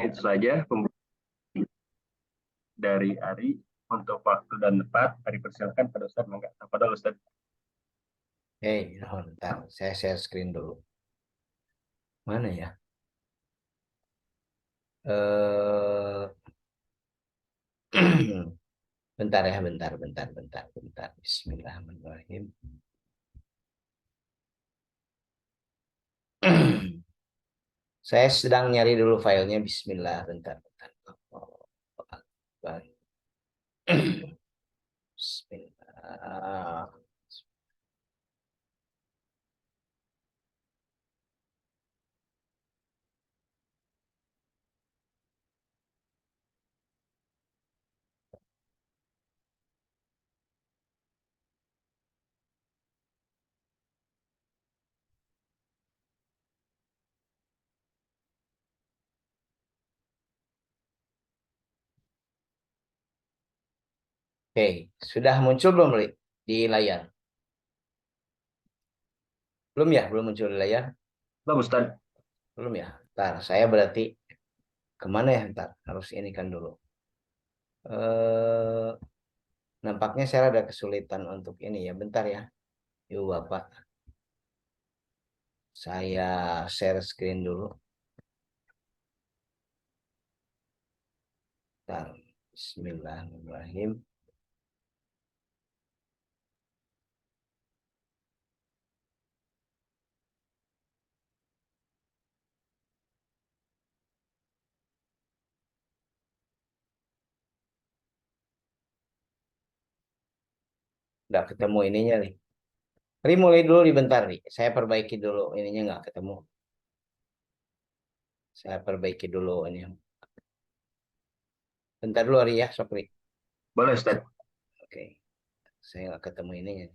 Itu saja dari Ari untuk waktu dan tempat. Ari persilakan pada Ustaz. Enggak, pada Ustaz. Bentar, saya share screen dulu. Mana ya? Bentar ya, bentar. Bismillahirrahmanirrahim. Saya sedang nyari dulu filenya. Bismillah, bentar. Bismillah. Oke, sudah muncul belum, Li, di layar? Belum muncul di layar? Belum Ustaz. Belum ya? Ntar, saya berarti kemana ya? Ntar, harus ini kan dulu. Eh, Nampaknya saya ada kesulitan untuk ini ya. Bentar ya. Yuk, Bapak. Saya share screen dulu. Bentar. Bismillahirrahmanirrahim. Udah ketemu ininya nih. Ri, mulai dulu di bentar nih. Saya perbaiki dulu ininya nggak ketemu. Saya perbaiki dulu ini. Bentar dulu Ri ya, sok Ri. Boleh Ustaz. Oke. Saya nggak ketemu ininya.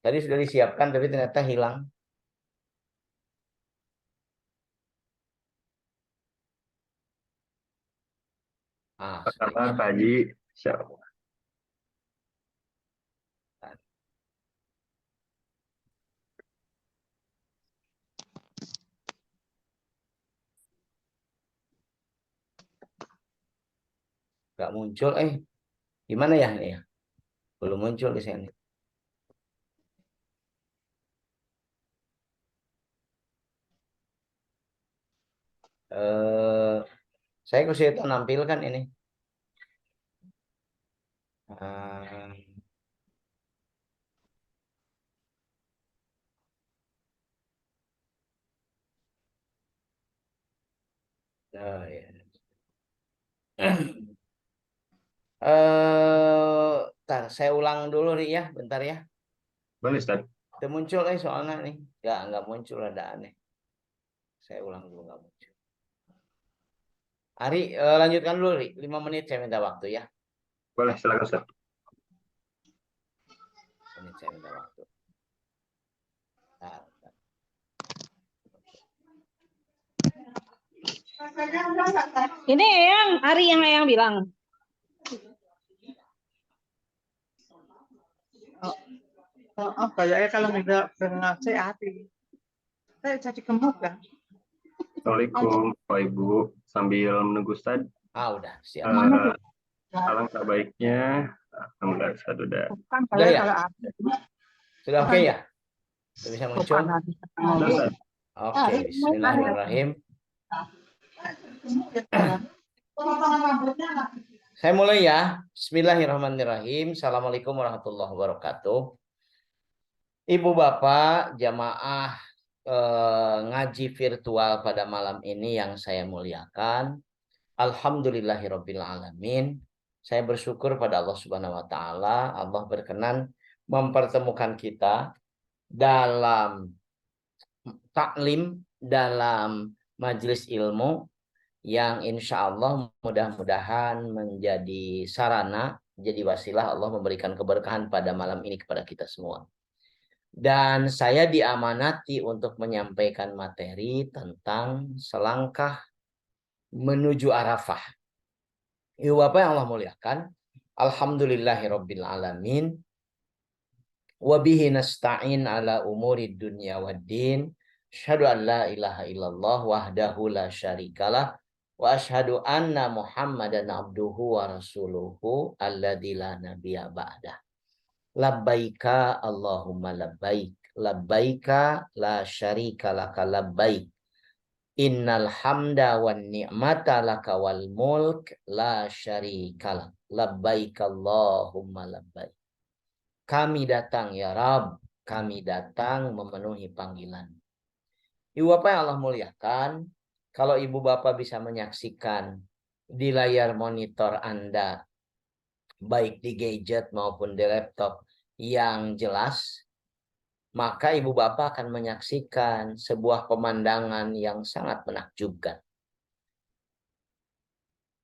Tadi sudah disiapkan tapi ternyata hilang. Apa Sudah kabar bisa. Pak Haji? Insyaallah. Nggak muncul. Gimana ya ini ya? Belum muncul di sini. Eh, saya kesulitan nampilkan ini. Eh, ya. Saya ulang dulu nih ya, bentar ya. Boleh Ustaz. Udah muncul soalnya nih. Nggak muncul, ada aneh. Saya ulang dulu nggak muncul. Ari, lanjutkan dulu, Ri. 5 menit saya minta waktu ya. Boleh, silakan Ustaz. Menit saya minta waktu. Bentar. Ini yang Ari yang bilang. Kayaknya kalau nggak bernasih hati, saya jadi gemuk kan? Assalamualaikum Pak Ibu. Sambil menunggu Ustaz. Udah siap. Alangkah baiknya. Alhamdulillah Ustaz udah. Bukan Udah saya ya? kalau ada. Sudah oke ya? Sudah bisa muncul? Udah, Ustaz. Oke, bismillahirrahmanirrahim. Saya mulai ya. Bismillahirrahmanirrahim. Assalamualaikum warahmatullahi wabarakatuh. Ibu Bapak, jamaah ngaji virtual pada malam ini yang saya muliakan. Alhamdulillahirabbil alamin. Saya bersyukur pada Allah Subhanahu wa taala. Allah berkenan mempertemukan kita dalam taklim, dalam majelis ilmu yang insya Allah mudah-mudahan menjadi sarana, menjadi wasilah Allah memberikan keberkahan pada malam ini kepada kita semua. Dan saya diamanati untuk menyampaikan materi tentang selangkah menuju Arafah. Ibu Bapak yang Allah muliakan, alhamdulillahirabbil alamin. Wa bihi nasta'in ala umuri dunya waddin. Asyhadu an la ilaha illallah wahdahu la syarikalah wa asyhadu anna Muhammadan abduhu wa rasuluhu alladzi la nabiyya ba'dah. Labbaika Allahumma labbaik. Labbaika la syarika laka labbaik. Innal hamda wan ni'mata laka wal mulk la syarika lak. Labbaik Allahumma labbaik. Kami datang ya Rabb, kami datang memenuhi panggilan. Ibu Bapak yang Allah muliakan, kalau Ibu Bapak bisa menyaksikan di layar monitor Anda, baik di gadget maupun di laptop yang jelas, maka Ibu Bapak akan menyaksikan sebuah pemandangan yang sangat menakjubkan.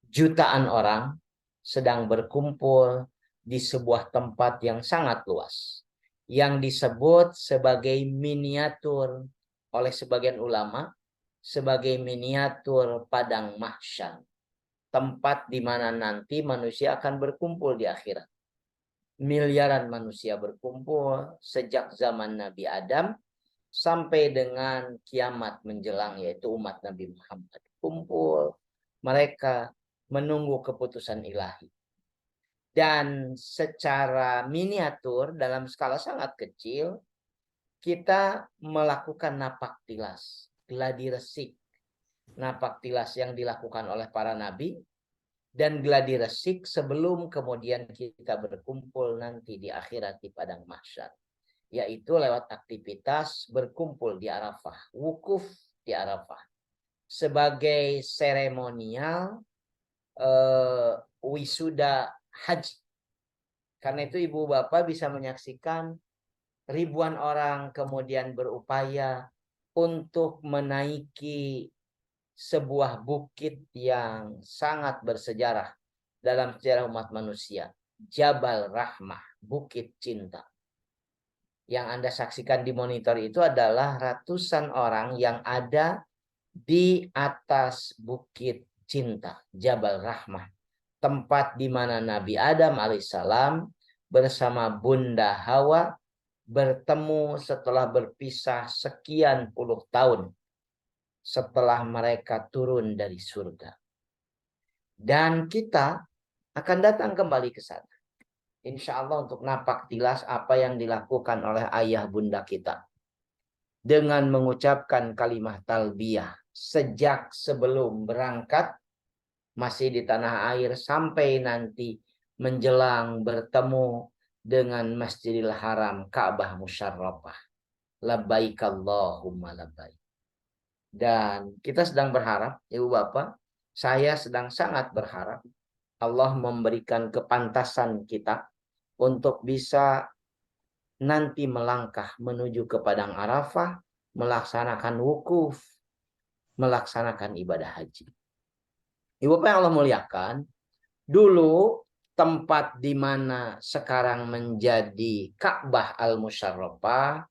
Jutaan orang sedang berkumpul di sebuah tempat yang sangat luas, yang disebut sebagai miniatur oleh sebagian ulama sebagai miniatur padang mahsyar, tempat di mana nanti manusia akan berkumpul di akhirat. Miliaran manusia berkumpul sejak zaman Nabi Adam sampai dengan kiamat menjelang, yaitu umat Nabi Muhammad. Kumpul mereka menunggu keputusan ilahi. Dan secara miniatur dalam skala sangat kecil, kita melakukan napak tilas, gladi resik. Napak tilas yang dilakukan oleh para nabi dan gladi resik sebelum kemudian kita berkumpul nanti di akhirat di padang mahsyar, yaitu lewat aktivitas berkumpul di Arafah, wukuf di Arafah sebagai seremonial wisuda haji. Karena itu Ibu Bapak bisa menyaksikan ribuan orang kemudian berupaya untuk menaiki sebuah bukit yang sangat bersejarah dalam sejarah umat manusia. Jabal Rahmah, Bukit Cinta. Yang Anda saksikan di monitor itu adalah ratusan orang yang ada di atas Bukit Cinta, Jabal Rahmah. Tempat di mana Nabi Adam alaihissalam bersama Bunda Hawa bertemu setelah berpisah sekian puluh tahun setelah mereka turun dari surga. Dan kita akan datang kembali ke sana. Insya Allah untuk napak tilas apa yang dilakukan oleh ayah bunda kita. Dengan mengucapkan kalimat talbiyah sejak sebelum berangkat masih di tanah air sampai nanti menjelang bertemu dengan Masjidil Haram Ka'bah Musyarrafah. Labbaik Allahumma labbaik. Dan kita sedang berharap, Ibu Bapak, saya sedang sangat berharap Allah memberikan kepantasan kita untuk bisa nanti melangkah menuju ke Padang Arafah, melaksanakan wukuf, melaksanakan ibadah haji. Ibu Bapak yang Allah muliakan, dulu tempat di mana sekarang menjadi Ka'bah Al-Musyarrafah,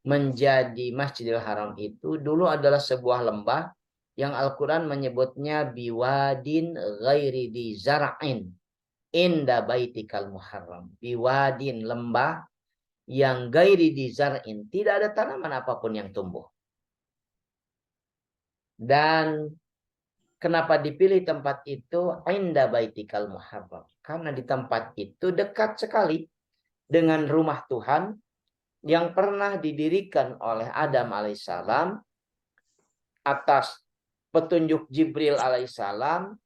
menjadi Masjidil Haram itu dulu adalah sebuah lembah yang Al-Quran menyebutnya biwadin ghairi di zara'in inda baitikal muharram. Biwadin, lembah yang ghairi di zara'in, tidak ada tanaman apapun yang tumbuh. Dan kenapa dipilih tempat itu inda baitikal muharram? Karena di tempat itu dekat sekali dengan rumah Tuhan yang pernah didirikan oleh Adam alaihissalam atas petunjuk Jibril alaihissalam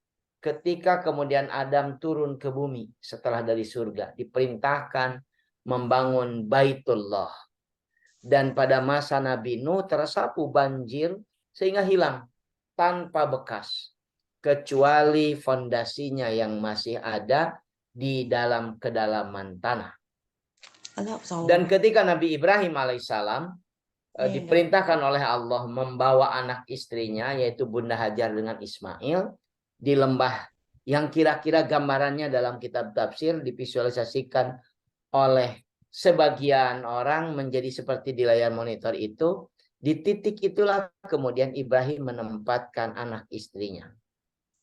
ketika kemudian Adam turun ke bumi setelah dari surga. Diperintahkan membangun Baitullah. Dan pada masa Nabi Nuh tersapu banjir sehingga hilang tanpa bekas. Kecuali fondasinya yang masih ada di dalam kedalaman tanah. Dan ketika Nabi Ibrahim alaihissalam diperintahkan oleh Allah membawa anak istrinya yaitu Bunda Hajar dengan Ismail di lembah yang kira-kira gambarannya dalam kitab tafsir divisualisasikan oleh sebagian orang menjadi seperti di layar monitor itu. Di titik itulah kemudian Ibrahim menempatkan anak istrinya.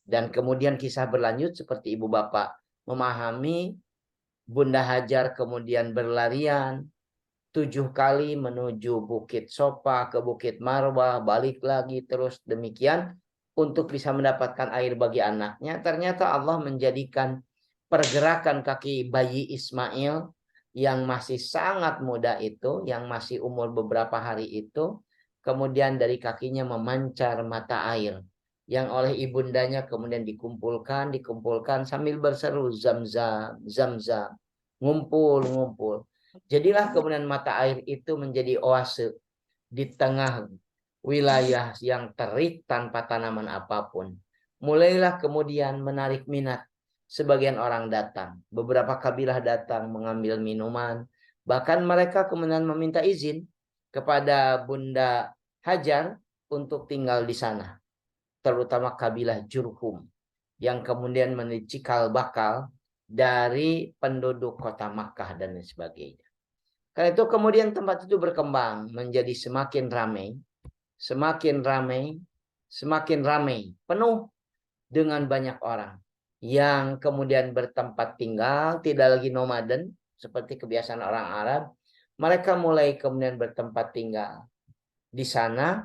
Dan kemudian kisah berlanjut seperti Ibu Bapak memahami, Bunda Hajar kemudian berlarian 7 kali menuju Bukit Sofa, ke Bukit Marwah, balik lagi terus demikian untuk bisa mendapatkan air bagi anaknya. Ternyata Allah menjadikan pergerakan kaki bayi Ismail yang masih sangat muda itu, yang masih umur beberapa hari itu, kemudian dari kakinya memancar mata air yang oleh ibundanya kemudian dikumpulkan sambil berseru zam-zam, zam-zam, ngumpul. Jadilah kemudian mata air itu menjadi oase di tengah wilayah yang terik tanpa tanaman apapun. Mulailah kemudian menarik minat. Sebagian orang datang, beberapa kabilah datang mengambil minuman. Bahkan mereka kemudian meminta izin kepada Bunda Hajar untuk tinggal di sana. Terutama kabilah Jurhum yang kemudian menjadi cikal bakal dari penduduk kota Makkah dan lain sebagainya. Karena itu kemudian tempat itu berkembang menjadi semakin ramai, penuh dengan banyak orang yang kemudian bertempat tinggal, tidak lagi nomaden seperti kebiasaan orang Arab. Mereka mulai kemudian bertempat tinggal di sana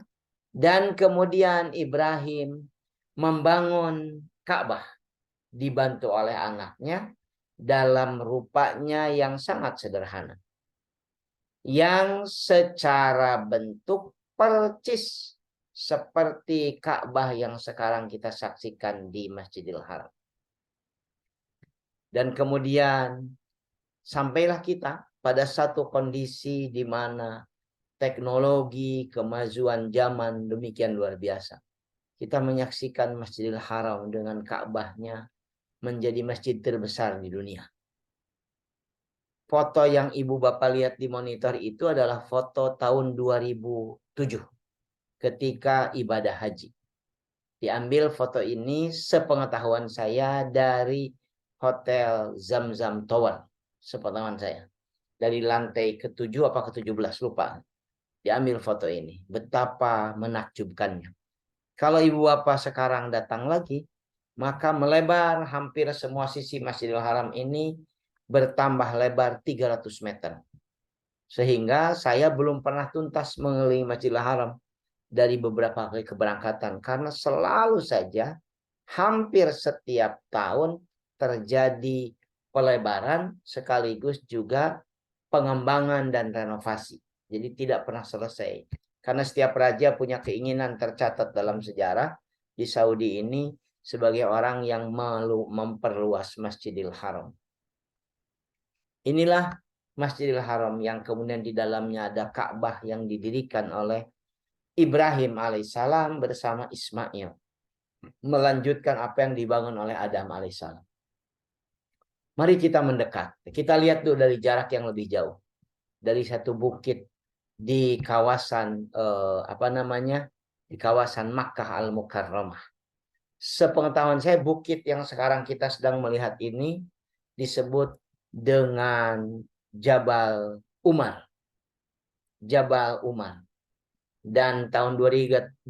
dan kemudian Ibrahim membangun Ka'bah dibantu oleh anaknya dalam rupanya yang sangat sederhana. Yang secara bentuk percis seperti Ka'bah yang sekarang kita saksikan di Masjidil Haram. Dan kemudian sampailah kita pada satu kondisi di mana teknologi, kemajuan zaman demikian luar biasa. Kita menyaksikan Masjidil Haram dengan Ka'bahnya menjadi masjid terbesar di dunia. Foto yang ibu bapak lihat di monitor itu adalah foto tahun 2007 ketika ibadah haji. Diambil foto ini sepengetahuan saya dari Hotel Zam-Zam Tower, sepengetahuan saya. Dari lantai ke-7 apa ke-17 lupa. Diambil foto ini. Betapa menakjubkannya. Kalau ibu bapak sekarang datang lagi, maka melebar hampir semua sisi Masjidil Haram ini bertambah lebar 300 meter. Sehingga saya belum pernah tuntas mengelilingi Masjidil Haram dari beberapa kali keberangkatan. Karena selalu saja hampir setiap tahun terjadi pelebaran sekaligus juga pengembangan dan renovasi. Jadi tidak pernah selesai. Karena setiap raja punya keinginan tercatat dalam sejarah di Saudi ini sebagai orang yang memperluas Masjidil Haram. Inilah Masjidil Haram yang kemudian di dalamnya ada Ka'bah yang didirikan oleh Ibrahim alaihissalam bersama Ismail. Melanjutkan apa yang dibangun oleh Adam alaihissalam. Mari kita mendekat. Kita lihat dulu dari jarak yang lebih jauh. Dari satu bukit di kawasan di kawasan Makkah Al-Mukarramah. Sepengetahuan saya bukit yang sekarang kita sedang melihat ini disebut dengan Jabal Umar. Jabal Umar. Dan tahun 2030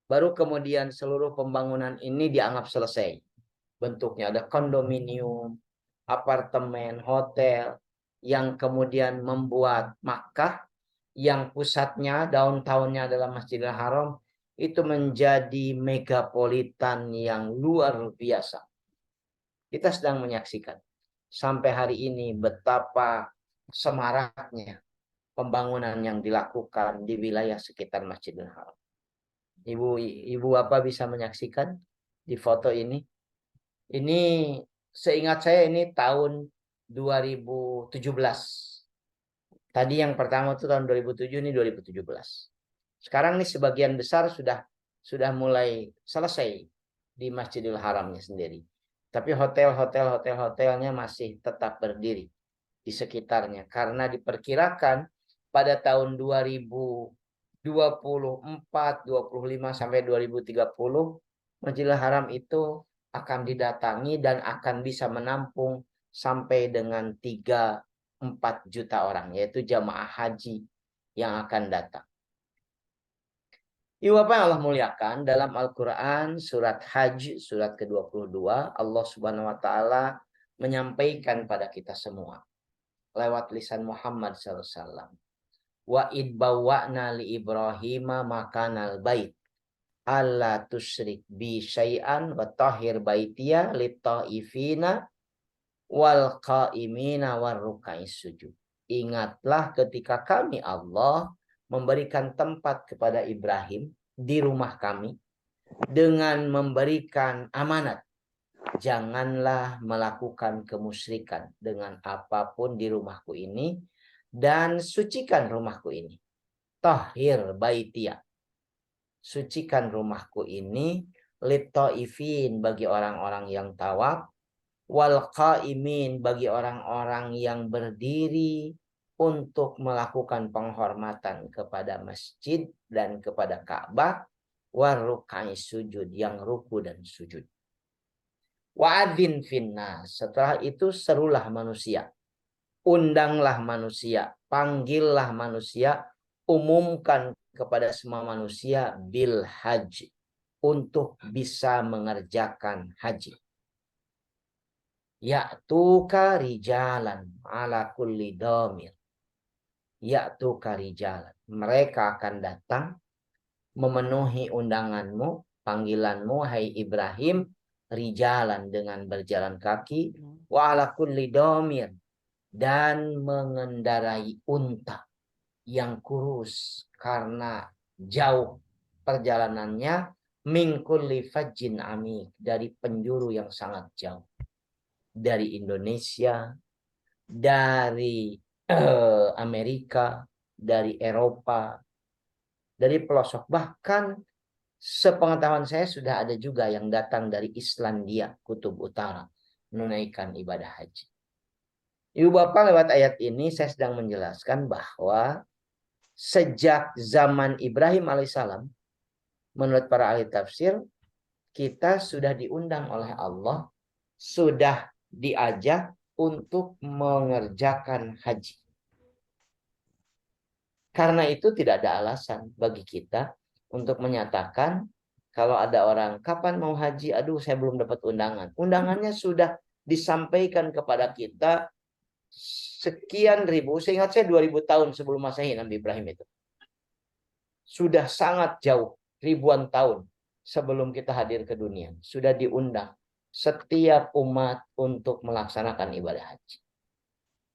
baru kemudian seluruh pembangunan ini dianggap selesai. Bentuknya ada kondominium, apartemen, hotel, yang kemudian membuat Makkah yang pusatnya, downtown-nya adalah Masjidil Haram, itu menjadi megapolitan yang luar biasa. Kita sedang menyaksikan sampai hari ini betapa semaraknya pembangunan yang dilakukan di wilayah sekitar Masjidil Haram. Ibu apa bisa menyaksikan di foto ini? Ini seingat saya ini tahun 2017. Tadi yang pertama itu tahun 2007, ini 2017. Sekarang ini sebagian besar sudah mulai selesai di Masjidil Haramnya sendiri. Tapi hotelnya masih tetap berdiri di sekitarnya karena diperkirakan pada tahun 2024, 25 sampai 2030 Masjidil Haram itu akan didatangi dan akan bisa menampung sampai dengan 3-4 juta orang, yaitu jamaah haji yang akan datang. Ibu Bapak yang Allah muliakan, dalam Al-Quran surat Hajj surat ke-22 Allah Subhanahu wa taala menyampaikan pada kita semua lewat lisan Muhammad SAW. Wa id bawwa'na li Ibrahima makanal bait alla tusyrik bi syai'an wa tahhir baitiya lit taifina wal qaimina war ruk'is sujud. Ingatlah ketika kami Allah memberikan tempat kepada Ibrahim di rumah kami dengan memberikan amanat. Janganlah melakukan kemusyrikan dengan apapun di rumahku ini dan sucikan rumahku ini. Tahhir baitia. Sucikan rumahku ini lit taifin bagi orang-orang yang tawaf, wal qaimin bagi orang-orang yang berdiri untuk melakukan penghormatan kepada masjid dan kepada Ka'bah, warukai sujud yang ruku dan sujud. Wa'adzin finnas, setelah itu serulah manusia, undanglah manusia, panggillah manusia, umumkan kepada semua manusia bil haji untuk bisa mengerjakan haji. Ya'tuka rijalan ala kulli domir. Ya'tuka rijalan. Mereka akan datang memenuhi undanganmu, panggilanmu, hai Ibrahim, rijalan dengan berjalan kaki, wa ala kulli domir, dan mengendarai unta yang kurus karena jauh perjalanannya, min kulli fajjin amik, dari penjuru yang sangat jauh. Dari Indonesia, dari Amerika, dari Eropa, dari pelosok. Bahkan sepengetahuan saya sudah ada juga yang datang dari Islandia, Kutub Utara, menunaikan ibadah haji. Ibu Bapak, lewat ayat ini saya sedang menjelaskan bahwa sejak zaman Ibrahim alaihissalam, menurut para ahli tafsir, kita sudah diundang oleh Allah, sudah diajak untuk mengerjakan haji. Karena itu tidak ada alasan bagi kita untuk menyatakan kalau ada orang, kapan mau haji? Aduh, saya belum dapat undangan. Undangannya sudah disampaikan kepada kita sekian ribu, seingat saya 2000 tahun sebelum Masehi Nabi Ibrahim itu. Sudah sangat jauh, ribuan tahun sebelum kita hadir ke dunia. Sudah diundang setiap umat untuk melaksanakan ibadah haji.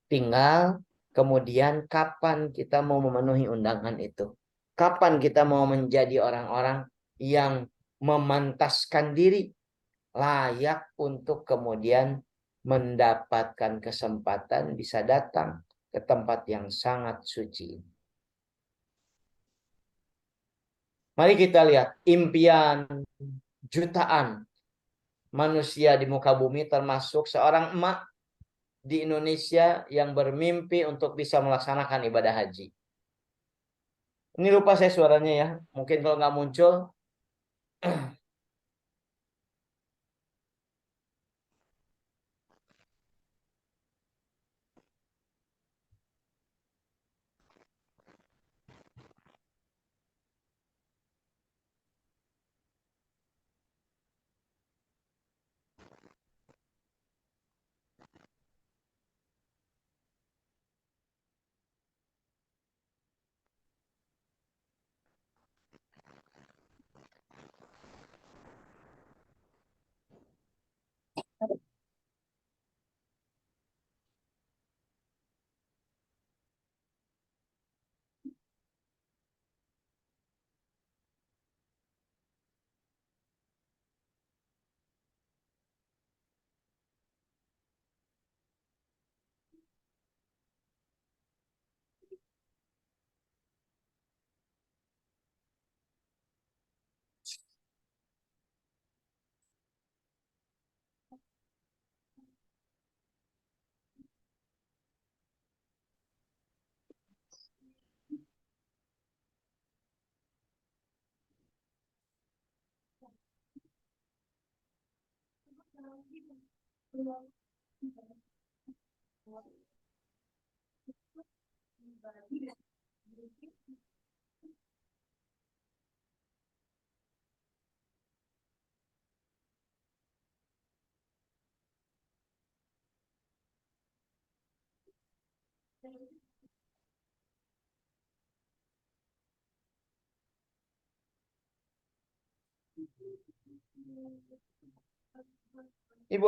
Tinggal kemudian kapan kita mau memenuhi undangan itu. Kapan kita mau menjadi orang-orang yang memantaskan diri layak untuk kemudian mendapatkan kesempatan bisa datang ke tempat yang sangat suci. Mari kita lihat impian jutaan manusia di muka bumi, termasuk seorang emak di Indonesia yang bermimpi untuk bisa melaksanakan ibadah haji. Ini lupa saya suaranya ya. Mungkin kalau nggak muncul. Ibu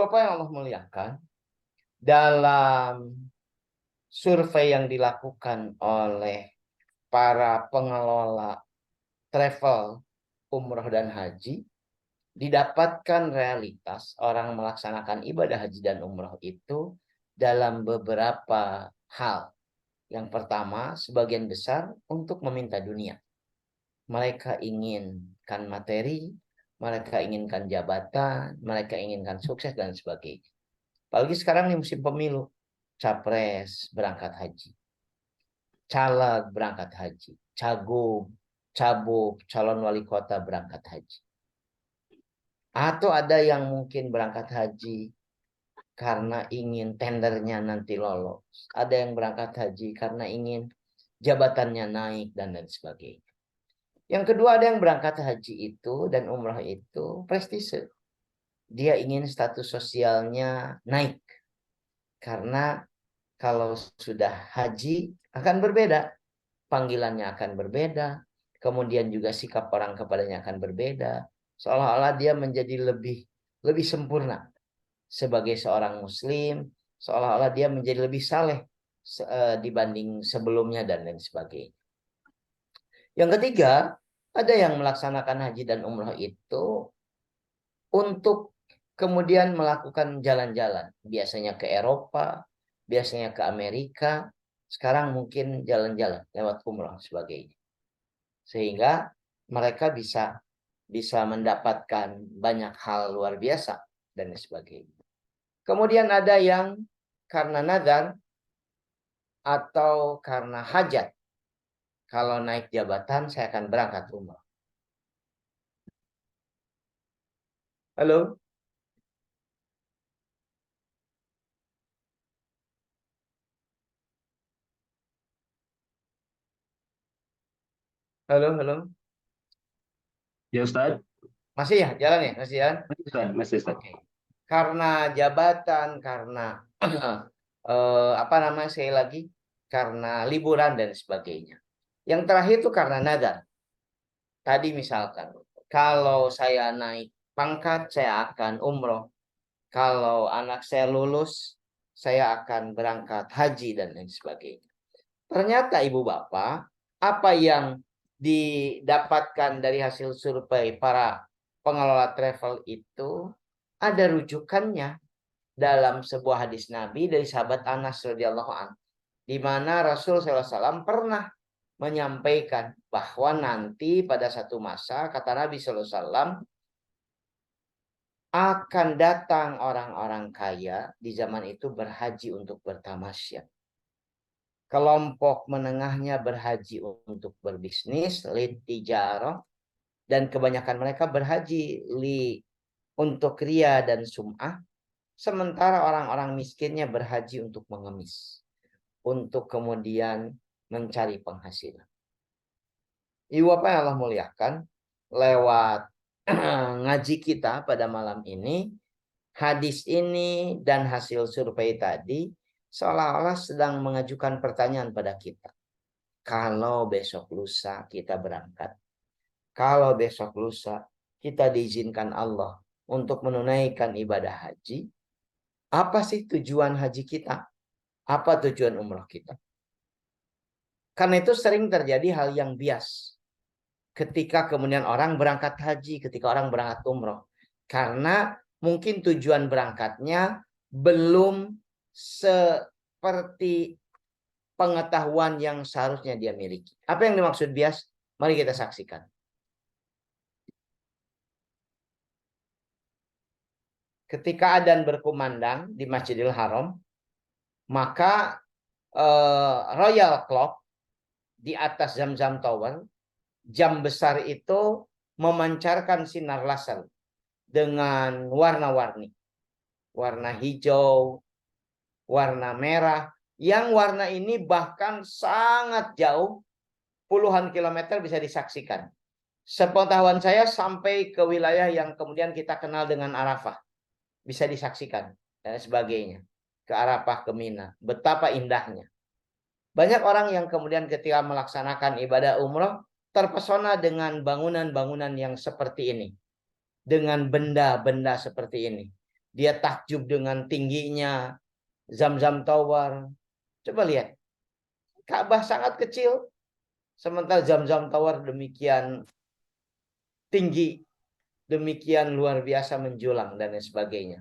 apa yang Allah muliakan, dalam survei yang dilakukan oleh para pengelola travel umroh dan haji, didapatkan realitas orang melaksanakan ibadah haji dan umroh itu dalam beberapa hal. Yang pertama, sebagian besar untuk meminta dunia. Mereka inginkan materi, mereka inginkan jabatan, mereka inginkan sukses dan sebagainya. Apalagi sekarang di musim pemilu, capres berangkat haji, caleg berangkat haji, cagup, cabub, calon wali kota berangkat haji. Atau ada yang mungkin berangkat haji karena ingin tendernya nanti lolos. Ada yang berangkat haji karena ingin jabatannya naik dan lain sebagainya. Yang kedua, ada yang berangkat haji itu dan umrah itu prestise. Dia ingin status sosialnya naik. Karena kalau sudah haji akan berbeda. Panggilannya akan berbeda. Kemudian juga sikap orang kepadanya akan berbeda. Seolah-olah dia menjadi lebih sempurna sebagai seorang muslim, seolah-olah dia menjadi lebih saleh dibanding sebelumnya dan lain sebagainya. Yang ketiga, ada yang melaksanakan haji dan umroh itu untuk kemudian melakukan jalan-jalan, biasanya ke Eropa, biasanya ke Amerika, sekarang mungkin jalan-jalan lewat umroh sebagainya. Sehingga mereka bisa mendapatkan banyak hal luar biasa dan sebagainya. Kemudian ada yang karena nazar atau karena hajat. Kalau naik jabatan saya akan berangkat umroh. Halo? Halo, halo. Ya Ustaz, Masih ya, jalan ya, masih jalan? masih Ustaz. Oke. Karena jabatan, karena apa namanya sekali lagi, karena liburan dan sebagainya. Yang terakhir itu karena nazar. Tadi misalkan, kalau saya naik pangkat, saya akan umroh. Kalau anak saya lulus, saya akan berangkat haji dan lain sebagainya. Ternyata ibu bapak, apa yang didapatkan dari hasil survei para pengelola travel itu ada rujukannya dalam sebuah hadis Nabi dari sahabat Anas radhiyallahu anhu, di mana Rasul SAW pernah menyampaikan bahwa nanti pada satu masa, kata Nabi SAW, akan datang orang-orang kaya di zaman itu berhaji untuk bertamasya. Kelompok menengahnya berhaji untuk berbisnis, litijarah, dan kebanyakan mereka berhaji untuk ria dan sum'ah, sementara orang-orang miskinnya berhaji untuk mengemis, untuk kemudian mencari penghasilan. Ibu apa yang Allah muliakan, lewat ngaji kita pada malam ini, hadis ini dan hasil survei tadi seolah-olah sedang mengajukan pertanyaan pada kita. Kalau besok lusa kita berangkat, kalau besok lusa kita diizinkan Allah untuk menunaikan ibadah haji, apa sih tujuan haji kita? Apa tujuan umroh kita? Karena itu sering terjadi hal yang bias ketika kemudian orang berangkat haji, ketika orang berangkat umroh. Karena mungkin tujuan berangkatnya belum seperti pengetahuan yang seharusnya dia miliki. Apa yang dimaksud bias? Mari kita saksikan. Ketika adzan berkumandang di Masjidil Haram, maka Royal Clock di atas Zamzam Tower, jam besar itu memancarkan sinar laser dengan warna-warni. Warna hijau, warna merah. Yang warna ini bahkan sangat jauh, puluhan kilometer bisa disaksikan. Sepengetahuan saya sampai ke wilayah yang kemudian kita kenal dengan Arafah. Bisa disaksikan dan sebagainya. Ke Arafah, ke Mina. Betapa indahnya. Banyak orang yang kemudian ketika melaksanakan ibadah umroh terpesona dengan bangunan-bangunan yang seperti ini. Dengan benda-benda seperti ini. Dia takjub dengan tingginya Zamzam Tower. Coba lihat. Ka'bah sangat kecil. Sementara Zamzam Tower demikian tinggi. Demikian luar biasa menjulang dan lain sebagainya.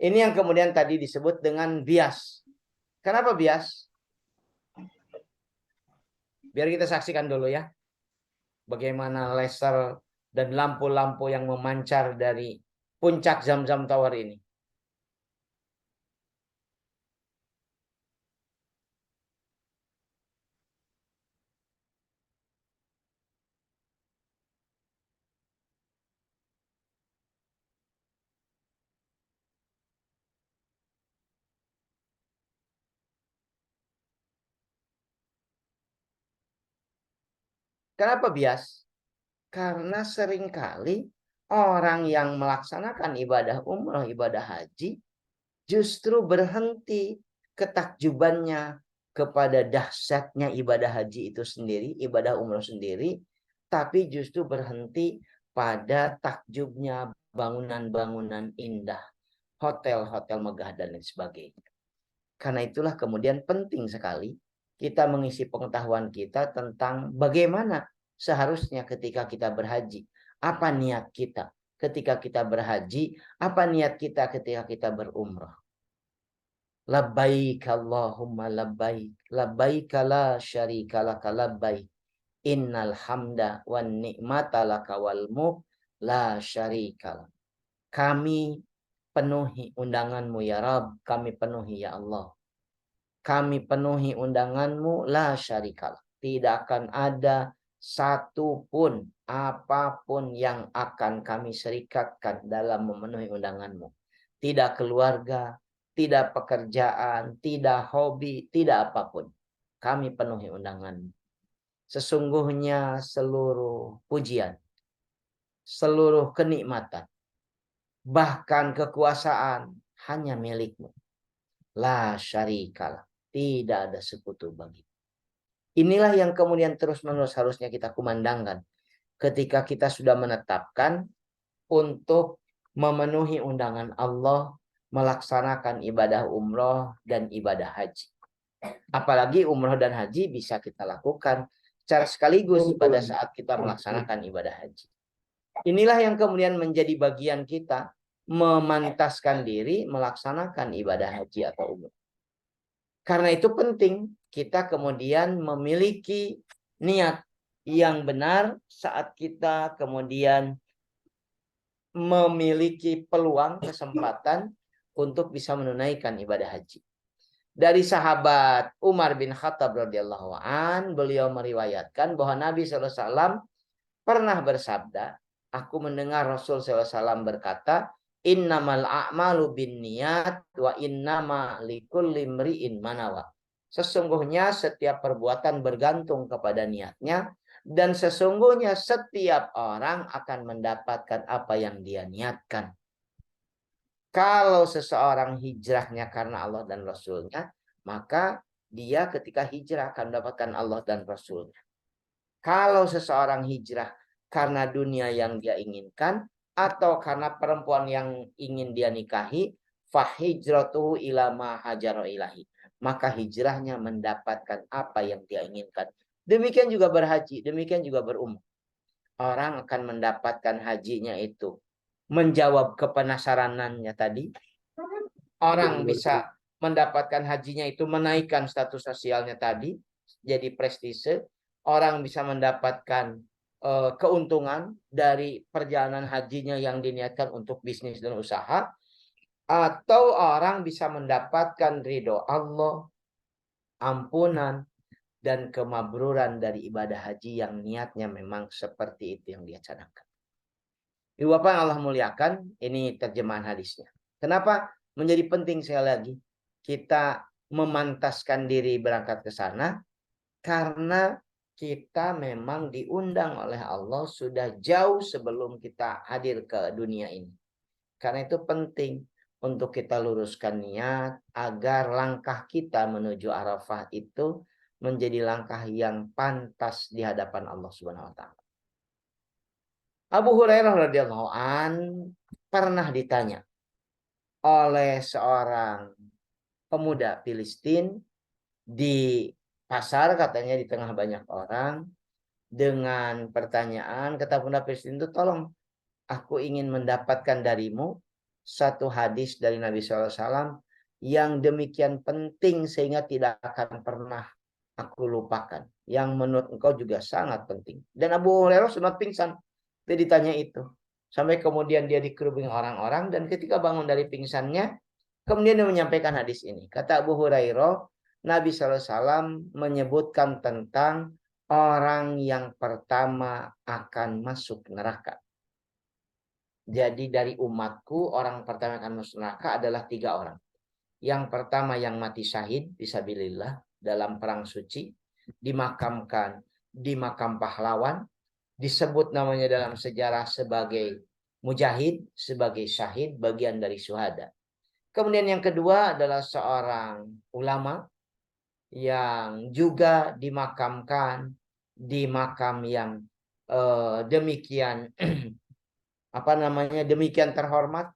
Ini yang kemudian tadi disebut dengan bias. Kenapa bias? Biar kita saksikan dulu ya. Bagaimana laser dan lampu-lampu yang memancar dari puncak Zamzam Tower ini. Kenapa bias? Karena seringkali orang yang melaksanakan ibadah umroh, ibadah haji, justru berhenti ketakjubannya kepada dahsyatnya ibadah haji itu sendiri, ibadah umroh sendiri, tapi justru berhenti pada takjubnya bangunan-bangunan indah, hotel-hotel megah dan lain sebagainya. Karena itulah kemudian penting sekali kita mengisi pengetahuan kita tentang bagaimana seharusnya ketika kita berhaji. Apa niat kita ketika kita berhaji? Apa niat kita ketika kita berumrah? Labbaik Allahumma labbaik. Labbaik la syarika laka labbaik. Innal hamda wan ni'mata laka wal mulk la syarika lak. Kami penuhi undanganmu ya Rabb. Kami penuhi ya Allah. Kami penuhi undanganmu la syarikal. Tidak akan ada satupun apapun yang akan kami serikatkan dalam memenuhi undanganmu. Tidak keluarga, tidak pekerjaan, tidak hobi, tidak apapun. Kami penuhi undanganmu. Sesungguhnya seluruh pujian, seluruh kenikmatan, bahkan kekuasaan hanya milikmu. La syarikal. Tidak ada sekutu bagi. Inilah yang kemudian terus-menerus harusnya kita kumandangkan ketika kita sudah menetapkan untuk memenuhi undangan Allah, melaksanakan ibadah umroh dan ibadah haji. Apalagi umroh dan haji bisa kita lakukan secara sekaligus pada saat kita melaksanakan ibadah haji. Inilah yang kemudian menjadi bagian kita memantaskan diri melaksanakan ibadah haji atau umroh. Karena itu penting kita kemudian memiliki niat yang benar saat kita kemudian memiliki peluang, kesempatan untuk bisa menunaikan ibadah haji. Dari sahabat Umar bin Khattab radhiyallahu an, beliau meriwayatkan bahwa Nabi SAW pernah bersabda, aku mendengar Rasul SAW berkata, innamal a'malu binniyat wa innama likulli imri'in manawa. Sesungguhnya setiap perbuatan bergantung kepada niatnya dan sesungguhnya setiap orang akan mendapatkan apa yang dia niatkan. Kalau seseorang hijrahnya karena Allah dan Rasulnya, maka dia ketika hijrah akan mendapatkan Allah dan Rasulnya. Kalau seseorang hijrah karena dunia yang dia inginkan, atau karena perempuan yang ingin dia nikahi, fahijratuhu ila ma hajara ilahi. Maka hijrahnya mendapatkan apa yang dia inginkan. Demikian juga berhaji, demikian juga berumrah. Orang akan mendapatkan hajinya itu menjawab kepenasaranannya tadi. Orang bisa mendapatkan hajinya itu menaikkan status sosialnya tadi, jadi prestise. Orang bisa mendapatkan keuntungan dari perjalanan hajinya yang diniatkan untuk bisnis dan usaha, atau orang bisa mendapatkan ridho Allah, ampunan, dan kemabruran dari ibadah haji yang niatnya memang seperti itu yang dia cadangkan. Ibu Bapak yang Allah muliakan, ini terjemahan hadisnya. Kenapa menjadi penting sekali lagi kita memantaskan diri berangkat ke sana? Karena kita memang diundang oleh Allah sudah jauh sebelum kita hadir ke dunia ini. Karena itu penting untuk kita luruskan niat agar langkah kita menuju Arafah itu menjadi langkah yang pantas di hadapan Allah Subhanahu wa taala. Abu Hurairah radhiyallahu an pernah ditanya oleh seorang pemuda Filistin di pasar, katanya di tengah banyak orang, dengan pertanyaan, kata pemuda Filistin itu, tolong aku ingin mendapatkan darimu satu hadis dari Nabi SAW yang demikian penting sehingga tidak akan pernah aku lupakan, yang menurut engkau juga sangat penting. Dan Abu Hurairah sempat pingsan. Dia ditanya itu. Sampai kemudian dia dikerubungi orang-orang, dan ketika bangun dari pingsannya, kemudian dia menyampaikan hadis ini. Kata Abu Hurairah, Nabi SAW menyebutkan tentang orang yang pertama akan masuk neraka. Jadi dari umatku, orang pertama yang akan masuk neraka adalah 3 orang. Yang pertama yang mati syahid fisabilillah dalam perang suci, dimakamkan di makam pahlawan, disebut namanya dalam sejarah sebagai mujahid, sebagai syahid, bagian dari syuhada. Kemudian yang kedua adalah seorang ulama yang juga dimakamkan di makam yang demikian demikian terhormat,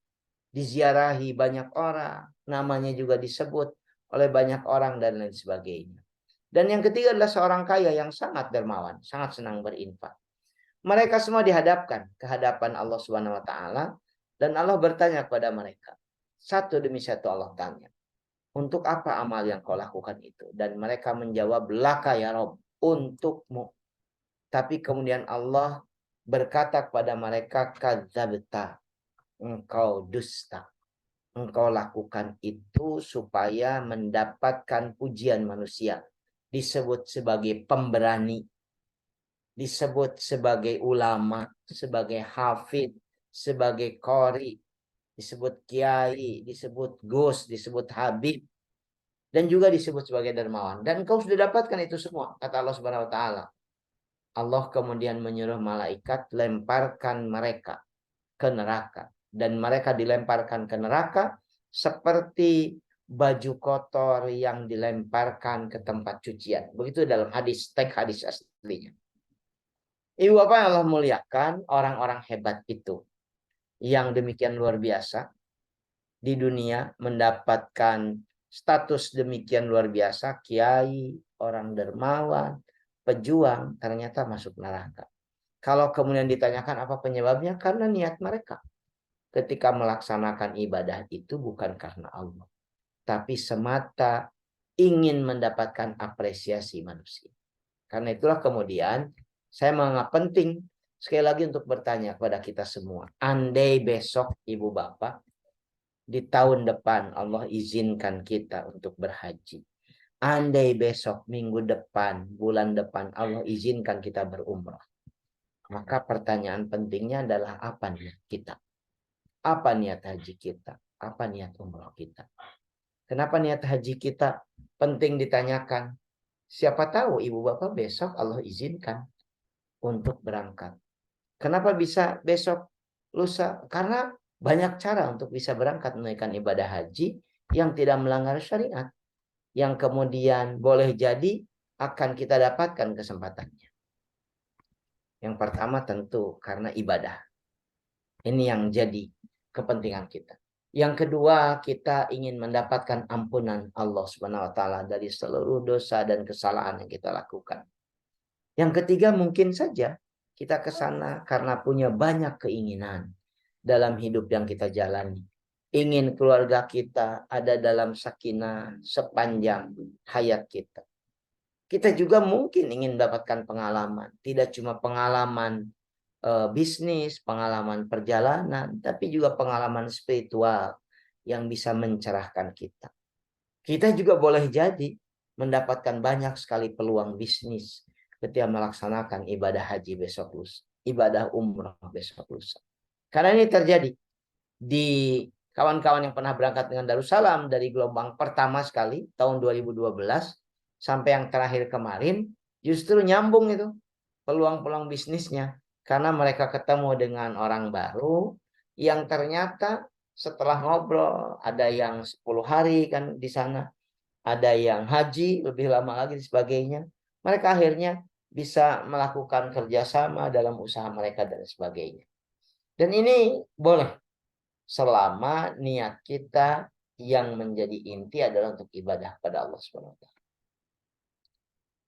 diziarahi banyak orang, namanya juga disebut oleh banyak orang dan lain sebagainya. Dan yang ketiga adalah seorang kaya yang sangat dermawan, sangat senang berinfak. Mereka semua dihadapkan ke hadapan Allah Subhanahu wa taala, dan Allah bertanya kepada mereka. Satu demi satu Allah tanya, untuk apa amal yang kau lakukan itu? Dan mereka menjawab, laka ya Rob, untukmu. Tapi kemudian Allah berkata kepada mereka, kadzabta, engkau dusta. Engkau lakukan itu supaya mendapatkan pujian manusia. Disebut sebagai pemberani, disebut sebagai ulama, sebagai hafid, sebagai qori, disebut kiai, disebut gus, disebut habib, dan juga disebut sebagai dermawan. Dan engkau sudah dapatkan itu semua, kata Allah Subhanahu wa taala. Allah kemudian menyuruh malaikat lemparkan mereka ke neraka. Dan mereka dilemparkan ke neraka seperti baju kotor yang dilemparkan ke tempat cucian. Begitu dalam hadis, teks hadis aslinya. Ibu bapak yang Allah muliakan, orang-orang hebat itu yang demikian luar biasa di dunia mendapatkan status demikian luar biasa, kiai, orang dermawan, pejuang, ternyata masuk neraka. Kalau kemudian ditanyakan apa penyebabnya, karena niat mereka ketika melaksanakan ibadah itu bukan karena Allah, tapi semata ingin mendapatkan apresiasi manusia. Karena itulah kemudian saya menganggap penting sekali lagi untuk bertanya kepada kita semua. Andai besok ibu bapak di tahun depan Allah izinkan kita untuk berhaji. Andai besok, minggu depan, bulan depan Allah izinkan kita berumrah. Maka pertanyaan pentingnya adalah apa niat kita? Apa niat haji kita? Apa niat umrah kita? Kenapa niat haji kita penting ditanyakan? Siapa tahu ibu bapak besok Allah izinkan untuk berangkat. Kenapa bisa besok, lusa? Karena banyak cara untuk bisa berangkat menunaikan ibadah haji yang tidak melanggar syariat. Yang kemudian boleh jadi akan kita dapatkan kesempatannya. Yang pertama tentu karena ibadah. Ini yang jadi kepentingan kita. Yang kedua, kita ingin mendapatkan ampunan Allah Subhanahu wa taala dari seluruh dosa dan kesalahan yang kita lakukan. Yang ketiga, mungkin saja kita ke sana karena punya banyak keinginan dalam hidup yang kita jalani. Ingin keluarga kita ada dalam sakinah sepanjang hayat kita. Kita juga mungkin ingin mendapatkan pengalaman. Tidak cuma pengalaman bisnis, pengalaman perjalanan, tapi juga pengalaman spiritual yang bisa mencerahkan kita. Kita juga boleh jadi mendapatkan banyak sekali peluang bisnis ketika melaksanakan ibadah haji besok lusa, ibadah umrah besok lusa. Karena ini terjadi di kawan-kawan yang pernah berangkat dengan Darussalam dari gelombang pertama sekali tahun 2012 sampai yang terakhir kemarin, justru nyambung itu peluang-peluang bisnisnya. Karena mereka ketemu dengan orang baru yang ternyata setelah ngobrol, ada yang 10 hari kan di sana, ada yang haji lebih lama lagi dan sebagainya. Mereka akhirnya bisa melakukan kerjasama dalam usaha mereka dan sebagainya. Dan ini boleh selama niat kita yang menjadi inti adalah untuk ibadah pada Allah SWT.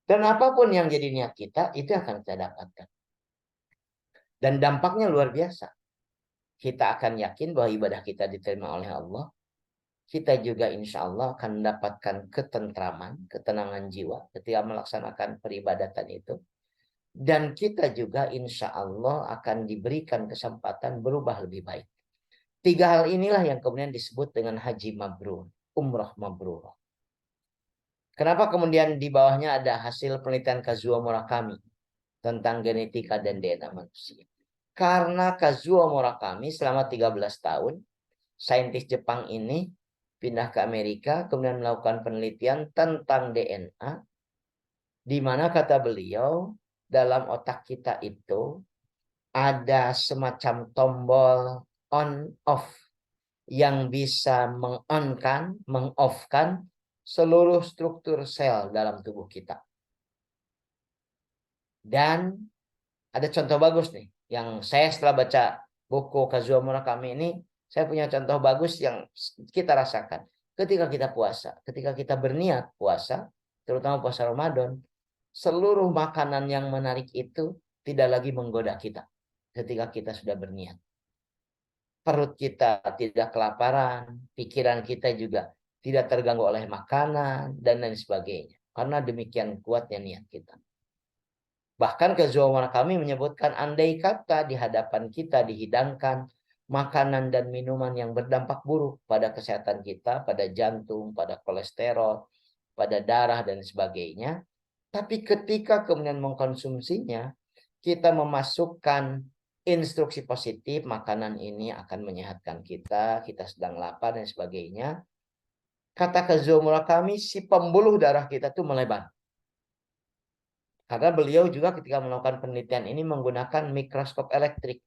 Dan apapun yang jadi niat kita, itu akan kita dapatkan. Dan dampaknya luar biasa. Kita akan yakin bahwa ibadah kita diterima oleh Allah. Kita juga insya Allah akan mendapatkan ketentraman, ketenangan jiwa ketika melaksanakan peribadatan itu. Dan kita juga insya Allah akan diberikan kesempatan berubah lebih baik. 3 hal inilah yang kemudian disebut dengan haji mabrur, umrah mabrur. Kenapa kemudian di bawahnya ada hasil penelitian Kazuo Murakami tentang genetika dan DNA manusia? Karena Kazuo Murakami selama 13 tahun, saintis Jepang ini pindah ke Amerika, kemudian melakukan penelitian tentang DNA, di mana kata beliau, dalam otak kita itu ada semacam tombol on-off yang bisa meng-on-kan, meng-off-kan seluruh struktur sel dalam tubuh kita. Dan ada contoh bagus nih, yang saya setelah baca buku Kazuo Murakami ini, saya punya contoh bagus yang kita rasakan. Ketika kita puasa, ketika kita berniat puasa, terutama puasa Ramadan, seluruh makanan yang menarik itu tidak lagi menggoda kita ketika kita sudah berniat. Perut kita tidak kelaparan, pikiran kita juga tidak terganggu oleh makanan, dan lain sebagainya. Karena demikian kuatnya niat kita. Bahkan Kazuo Murakami menyebutkan andai kata di hadapan kita dihidangkan makanan dan minuman yang berdampak buruk pada kesehatan kita, pada jantung, pada kolesterol, pada darah dan sebagainya. Tapi ketika kemudian mengkonsumsinya, kita memasukkan instruksi positif, makanan ini akan menyehatkan kita, kita sedang lapar dan sebagainya. Kata Kazuo Murakami, si pembuluh darah kita tuh melebar. Karena beliau juga ketika melakukan penelitian ini menggunakan mikroskop elektrik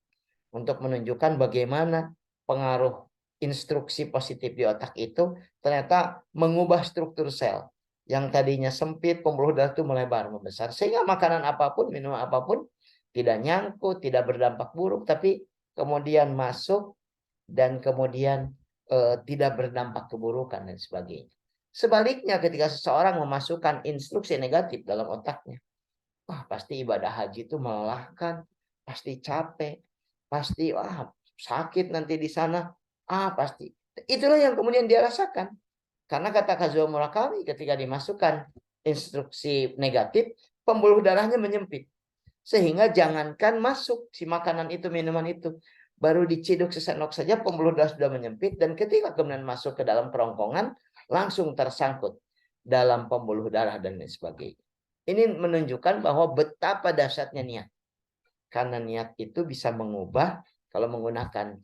untuk menunjukkan bagaimana pengaruh instruksi positif di otak itu ternyata mengubah struktur sel. Yang tadinya sempit, pembuluh darah itu melebar, membesar. Sehingga makanan apapun, minuman apapun tidak nyangkut, tidak berdampak buruk, tapi kemudian masuk dan kemudian tidak berdampak keburukan dan sebagainya. Sebaliknya ketika seseorang memasukkan instruksi negatif dalam otaknya, wah pasti ibadah haji itu melelahkan, pasti capek, pasti sakit nanti di sana, pasti. Itulah yang kemudian dia rasakan. Karena kata Kazuo Murakami ketika dimasukkan instruksi negatif, pembuluh darahnya menyempit. Sehingga jangankan masuk si makanan itu, minuman itu, baru diciduk sesendok saja pembuluh darah sudah menyempit, dan ketika kemudian masuk ke dalam kerongkongan langsung tersangkut dalam pembuluh darah dan lain sebagainya. Ini menunjukkan bahwa betapa dahsyatnya niat. Karena niat itu bisa mengubah, kalau menggunakan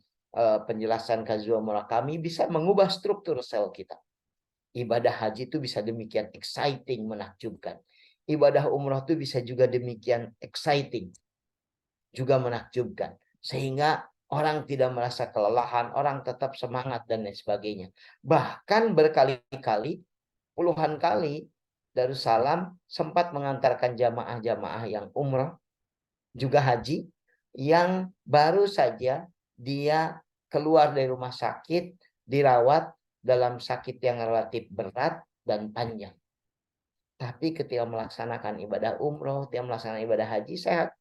penjelasan Kazuo Murakami, bisa mengubah struktur sel kita. Ibadah haji itu bisa demikian exciting, menakjubkan. Ibadah umroh itu bisa juga demikian exciting, juga menakjubkan. Sehingga orang tidak merasa kelelahan, orang tetap semangat dan lain sebagainya. Bahkan berkali-kali, puluhan kali, Darussalam sempat mengantarkan jamaah-jamaah yang umrah, juga haji, yang baru saja dia keluar dari rumah sakit, dirawat dalam sakit yang relatif berat dan panjang. Tapi ketika melaksanakan ibadah umroh, ketika melaksanakan ibadah haji, sehat.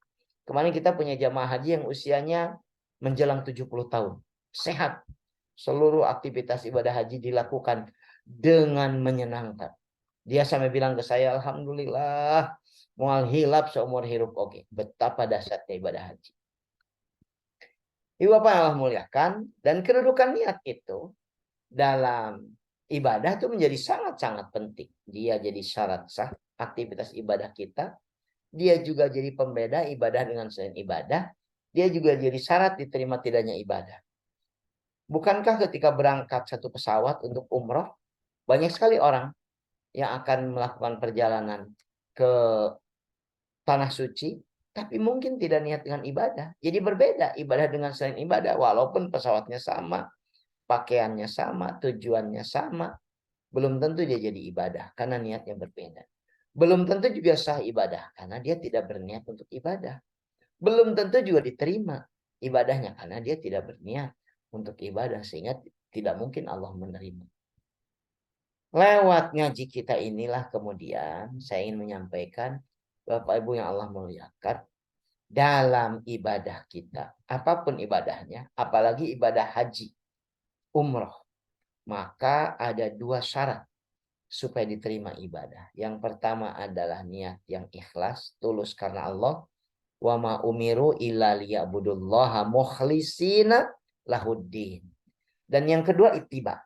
Kemarin kita punya jamaah haji yang usianya menjelang 70 tahun. Sehat. Seluruh aktivitas ibadah haji dilakukan dengan menyenangkan. Dia sampai bilang ke saya, alhamdulillah, mual hilap seumur hidup. Oke, betapa dahsyatnya ibadah haji. Ibu Bapak yang Allah muliakan, dan kedudukan niat itu dalam ibadah itu menjadi sangat-sangat penting. Dia jadi syarat sah aktivitas ibadah kita. Dia juga jadi pembeda ibadah dengan selain ibadah. Dia juga jadi syarat diterima tidaknya ibadah. Bukankah ketika berangkat satu pesawat untuk umroh, banyak sekali orang yang akan melakukan perjalanan ke tanah suci, tapi mungkin tidak niat dengan ibadah. Jadi berbeda ibadah dengan selain ibadah, walaupun pesawatnya sama, pakaiannya sama, tujuannya sama, belum tentu dia jadi ibadah karena niatnya berbeda. Belum tentu juga sah ibadah karena dia tidak berniat untuk ibadah. Belum tentu juga diterima ibadahnya karena dia tidak berniat untuk ibadah, sehingga tidak mungkin Allah menerima. Lewat ngaji kita inilah kemudian saya ingin menyampaikan, Bapak Ibu yang Allah muliakan, dalam ibadah kita, apapun ibadahnya, apalagi ibadah haji, umroh, maka ada 2 syarat supaya diterima ibadah. Yang pertama adalah niat yang ikhlas, tulus karena Allah. Wa ma umiru illa liya'budullaha mukhlisina lahuddin. Dan yang kedua ittiba.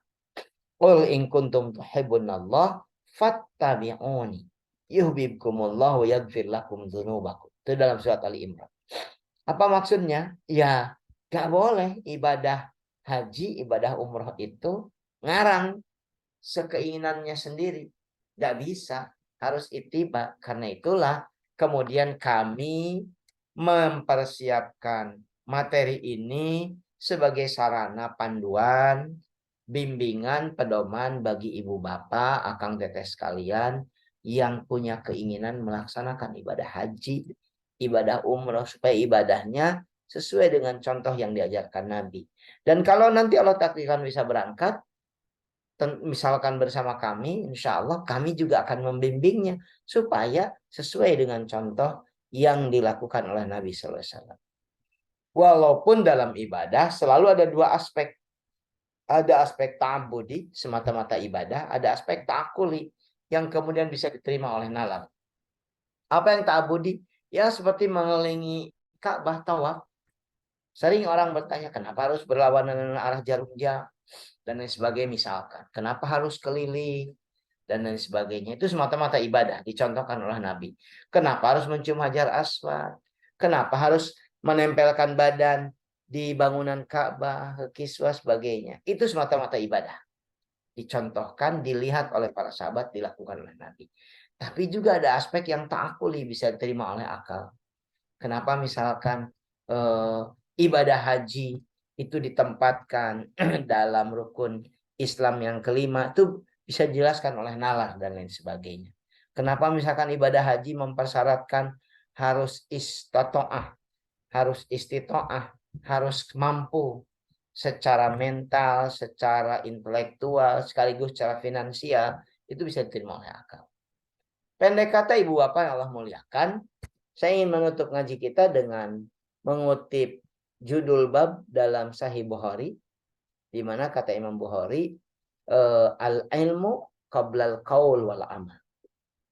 Qul in kuntum tuhibbunallah fattabi'uni yuhibbukumullah wa yaghfir lakum dzunubakum. Itu dalam surat Ali Imran. Apa maksudnya? Ya, gak boleh ibadah haji, ibadah umroh itu ngarang sekeinginannya sendiri. Gak bisa. Harus ittiba. Karena itulah kemudian kami mempersiapkan materi ini sebagai sarana panduan, bimbingan, pedoman bagi ibu bapak, akang teteh sekalian yang punya keinginan melaksanakan ibadah haji, ibadah umroh, supaya ibadahnya sesuai dengan contoh yang diajarkan Nabi. Dan kalau nanti Allah takdirkan bisa berangkat, misalkan bersama kami, insya Allah kami juga akan membimbingnya supaya sesuai dengan contoh yang dilakukan oleh Nabi SAW. Walaupun dalam ibadah selalu ada 2 aspek. Ada aspek ta'abudi, semata-mata ibadah. Ada aspek ta'akuli, yang kemudian bisa diterima oleh nalar. Apa yang ta'abudi? Ya seperti mengelilingi Ka'bah, tawaf. Sering orang bertanya, kenapa harus berlawanan dengan arah jarum jam? Dan lain sebagainya misalkan. Kenapa harus keliling? Dan lain sebagainya. Itu semata-mata ibadah, dicontohkan oleh Nabi. Kenapa harus mencium hajar aswad? Kenapa harus menempelkan badan di bangunan Ka'bah, kiswah, sebagainya. Itu semata-mata ibadah. Dicontohkan, dilihat oleh para sahabat, dilakukan oleh Nabi. Tapi juga ada aspek yang ta'akuli, bisa diterima oleh akal. Kenapa misalkan ibadah haji itu ditempatkan dalam rukun Islam yang kelima, itu bisa dijelaskan oleh nalar dan lain sebagainya. Kenapa misalkan ibadah haji mempersyaratkan harus istitoah, harus istitoah, harus mampu secara mental, secara intelektual, sekaligus secara finansial, itu bisa diterima oleh akal. Pendek kata ibu bapak yang Allah muliakan, saya ingin menutup ngaji kita dengan mengutip judul bab dalam Sahih Bukhari, di mana kata Imam Bukhari, al-ilmu qablal qaul wal amal.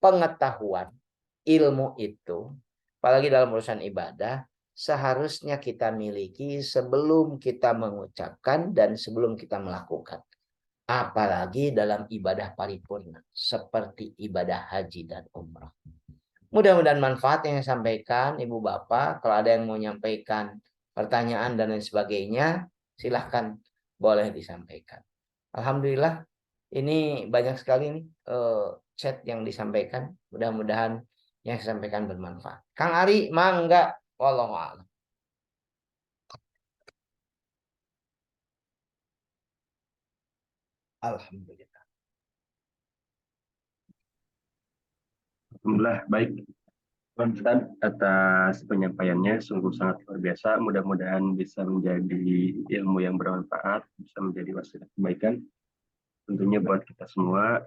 Pengetahuan, ilmu itu, apalagi dalam urusan ibadah, seharusnya kita miliki sebelum kita mengucapkan dan sebelum kita melakukan. Apalagi dalam ibadah paripurna, seperti ibadah haji dan umrah. Mudah-mudahan manfaat yang saya sampaikan, Ibu Bapak. Kalau ada yang mau menyampaikan pertanyaan dan lain sebagainya, silahkan boleh disampaikan. Alhamdulillah, ini banyak sekali nih chat yang disampaikan. Mudah-mudahan yang saya sampaikan bermanfaat. Kang Ari, mangga. Wallahu a'lam. Alhamdulillah. Alhamdulillah, baik. Ustaz, atas penyampaiannya sungguh sangat luar biasa. Mudah-mudahan bisa menjadi ilmu yang bermanfaat, bisa menjadi wasilah kebaikan tentunya buat kita semua.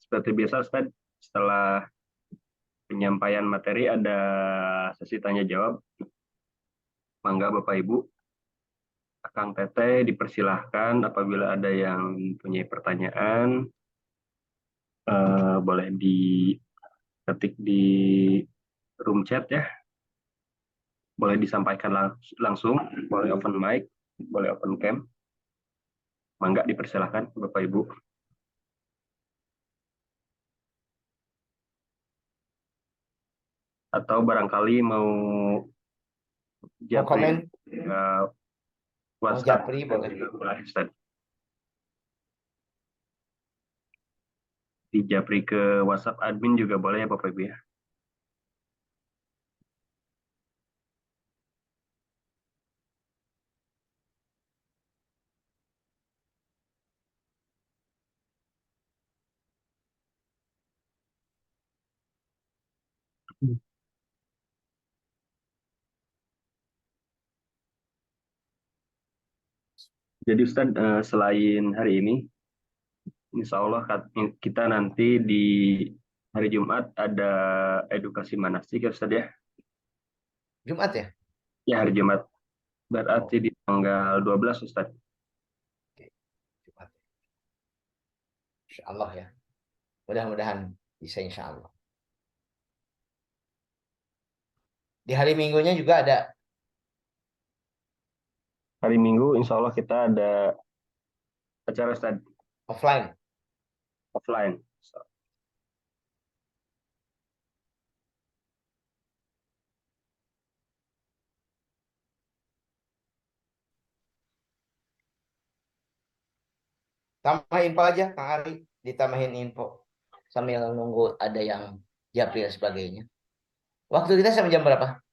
Seperti biasa Ustaz, setelah penyampaian materi ada sesi tanya jawab. Mangga Bapak Ibu, Akang Teteh dipersilahkan apabila ada yang punya pertanyaan, boleh diketik di room chat ya. Boleh disampaikan langsung, boleh open mic, boleh open cam. Mangga dipersilahkan Bapak Ibu. Atau barangkali mau japri komen? WhatsApp japri boleh. Ustaz. Di japri ke WhatsApp admin juga boleh ya Bapak Ibu ya. Jadi Ustadz, selain hari ini, insya Allah kita nanti di hari Jumat ada edukasi manasik ya Ustadz ya. Jumat ya? Ya hari Jumat. Oh, Berarti di tanggal 12 Ustadz. oke. Jumat. Insya Allah ya. Mudah-mudahan bisa insya Allah. Di hari Minggunya juga ada. Hari Minggu insya Allah kita ada acara Ustadz Offline. offline. Tambah info aja Kang Ari. Ditambahin info. Sambil nunggu ada yang japri dan sebagainya. Waktu kita sampai jam berapa?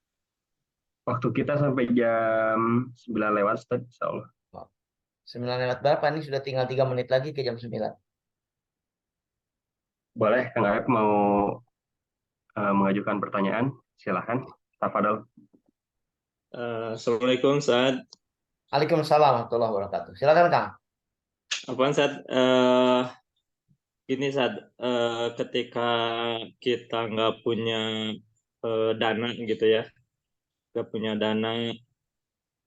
Waktu kita sampai jam 9 lewat Ustadz, insya Allah. 9 lewat berapa? Ini sudah tinggal 3 menit lagi ke jam 9. Boleh, Kang Aep mau mengajukan pertanyaan? Silahkan. Tafadhol. Assalamualaikum, Ustaz. Waalaikumsalam warahmatullahi wabarakatuh. Silakan Kang. Apaan, Ustaz? Ini, Ustaz, ketika kita nggak punya dana gitu ya, nggak punya dana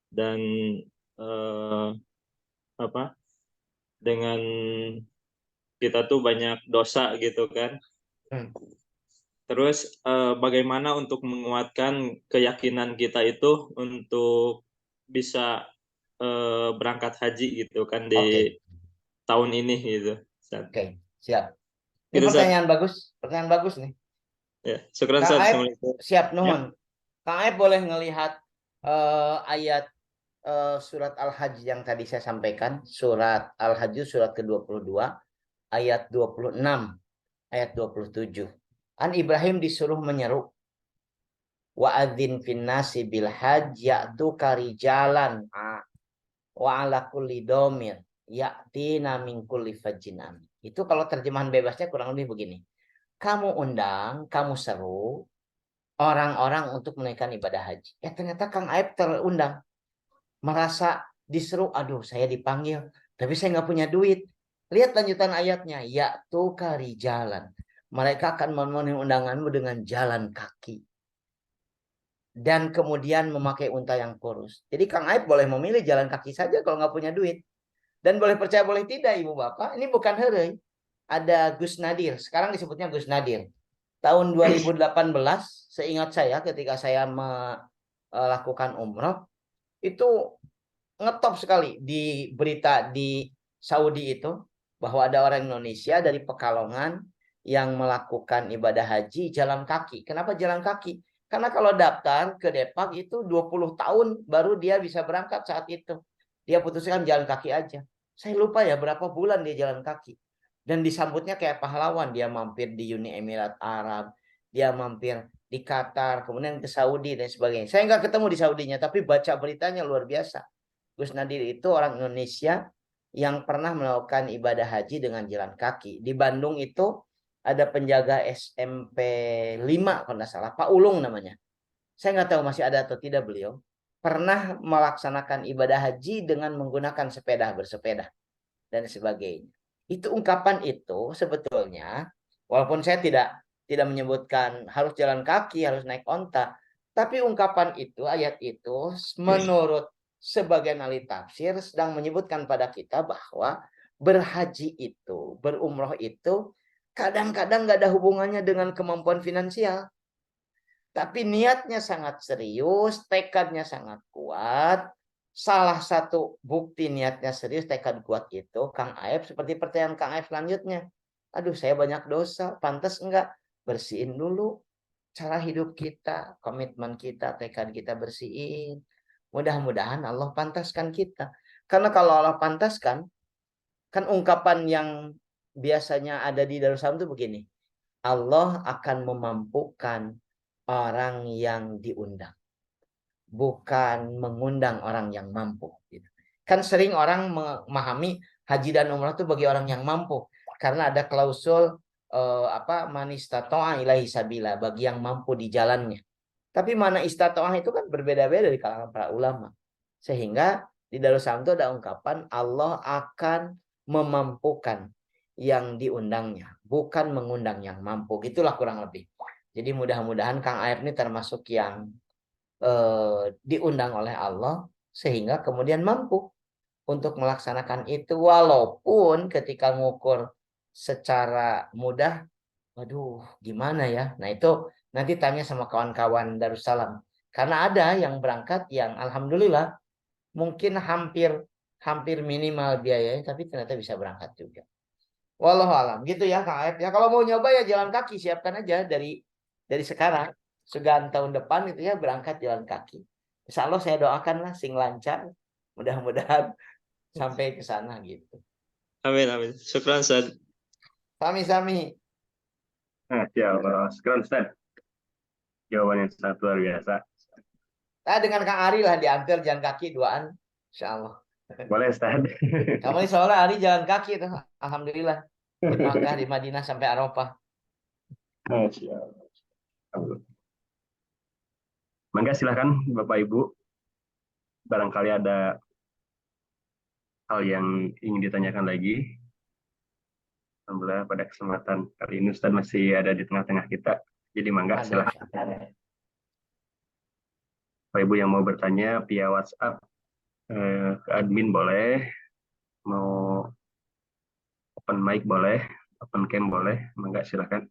dan apa dengan kita tuh banyak dosa gitu kan. Terus bagaimana untuk menguatkan keyakinan kita itu untuk bisa berangkat haji gitu kan di Oke. tahun ini gitu. Ustaz. Oke, siap. Ini Gitu, Ustaz. pertanyaan bagus. Pertanyaan bagus nih. Ya, syukran, Kang Ustaz. Aep, Assalamualaikum. siap nuhun. Kang Aep boleh ngelihat ayat surat Al-Hajj yang tadi saya sampaikan, surat Al-Hajj surat ke-22 ayat 26, ayat 27. An Ibrahim disuruh menyeru, wa adzin finnasi bil hajj ya'tuka rijalan wa ala kulli domir ya'tina min kulli fajjin amin. Itu kalau terjemahan bebasnya kurang lebih begini. Kamu undang, kamu seru orang-orang untuk menaikkan ibadah haji. Ya ternyata Kang Aib terundang. Merasa diseru, aduh saya dipanggil, tapi saya nggak punya duit. Lihat lanjutan ayatnya, ya'tu kari jalan. Mereka akan memenuhi undanganmu dengan jalan kaki. Dan kemudian memakai unta yang kurus. Jadi Kang Aib boleh memilih jalan kaki saja kalau nggak punya duit. Dan boleh percaya boleh tidak Ibu Bapak, ini bukan herei. Ada Gus Nadir, sekarang disebutnya Gus Nadir. Tahun 2018, seingat saya ketika saya melakukan umroh, itu ngetop sekali di berita di Saudi itu, bahwa ada orang Indonesia dari Pekalongan yang melakukan ibadah haji jalan kaki. Kenapa jalan kaki? Karena kalau daftar ke Depak itu 20 tahun baru dia bisa berangkat saat itu. Dia putuskan jalan kaki aja. Saya lupa ya berapa bulan dia jalan kaki. Dan disambutnya kayak pahlawan. Dia mampir di Uni Emirat Arab. Dia mampir di Qatar. Kemudian ke Saudi dan sebagainya. Saya nggak ketemu di Saudinya. Tapi baca beritanya luar biasa. Gus Nadir itu orang Indonesia yang pernah melakukan ibadah haji dengan jalan kaki. Di Bandung itu ada penjaga SMP 5 kalau nggak salah. Pak Ulung namanya. Saya nggak tahu masih ada atau tidak beliau. Pernah melaksanakan ibadah haji dengan menggunakan sepeda, bersepeda. Dan sebagainya. Itu ungkapan itu sebetulnya, walaupun saya tidak menyebutkan harus jalan kaki, harus naik onta, tapi ungkapan itu, ayat itu, menurut sebagian ahli tafsir sedang menyebutkan pada kita bahwa berhaji itu, berumroh itu, kadang-kadang nggak ada hubungannya dengan kemampuan finansial. Tapi niatnya sangat serius, tekadnya sangat kuat. Salah satu bukti niatnya serius, tekad kuat itu, Kang Aep, seperti pertanyaan Kang Aep selanjutnya. Aduh, saya banyak dosa, pantas enggak? Bersihin dulu cara hidup kita, komitmen kita, tekad kita bersihin. Mudah-mudahan Allah pantaskan kita. Karena kalau Allah pantaskan, kan ungkapan yang biasanya ada di Darussalam itu begini. Allah akan memampukan orang yang diundang. Bukan mengundang orang yang mampu. Kan sering orang memahami haji dan umrah itu bagi orang yang mampu. Karena ada klausul man istata'a ilaihi sabila, bagi yang mampu di jalannya. Tapi mana istata'ah itu kan berbeda-beda di kalangan para ulama. Sehingga di Darussalam itu ada ungkapan Allah akan memampukan yang diundangnya, bukan mengundang yang mampu. Gitulah kurang lebih. Jadi mudah-mudahan Kang Aep ini termasuk yang diundang oleh Allah sehingga kemudian mampu untuk melaksanakan itu, walaupun ketika ngukur secara mudah, waduh gimana ya. Nah itu nanti tanya sama kawan-kawan Darussalam. Karena ada yang berangkat yang alhamdulillah mungkin hampir hampir minimal biayanya, tapi ternyata bisa berangkat juga. Wallahu alam gitu ya Kang Aep. Ya kalau mau nyoba ya jalan kaki, siapkan aja dari sekarang. Segan tahun depan itu ya berangkat jalan kaki. Insya Allah saya doakan lah sing lancar. Mudah-mudahan sampai ke sana gitu. Amin, amin. Syukran, Ustaz. Sami-sami. Nah, ya Allah, sekarang Ustaz. Jawaban yang sangat luar biasa. Nah, dengan Kang Ari lah diantar jalan kaki duaan. Insya Allah. Boleh Ustaz. Kamu ini soalnya Ari jalan kaki tuh. Alhamdulillah. Di Makkah, di Madinah sampai Arafah. Masya Allah. Mangga silakan Bapak Ibu. Barangkali ada hal yang ingin ditanyakan lagi. Alhamdulillah pada kesempatan kali ini Ustaz masih ada di tengah-tengah kita. Jadi mangga silakan. Bapak Ibu yang mau bertanya via WhatsApp ke admin boleh, mau open mic boleh, open cam boleh, mangga silakan.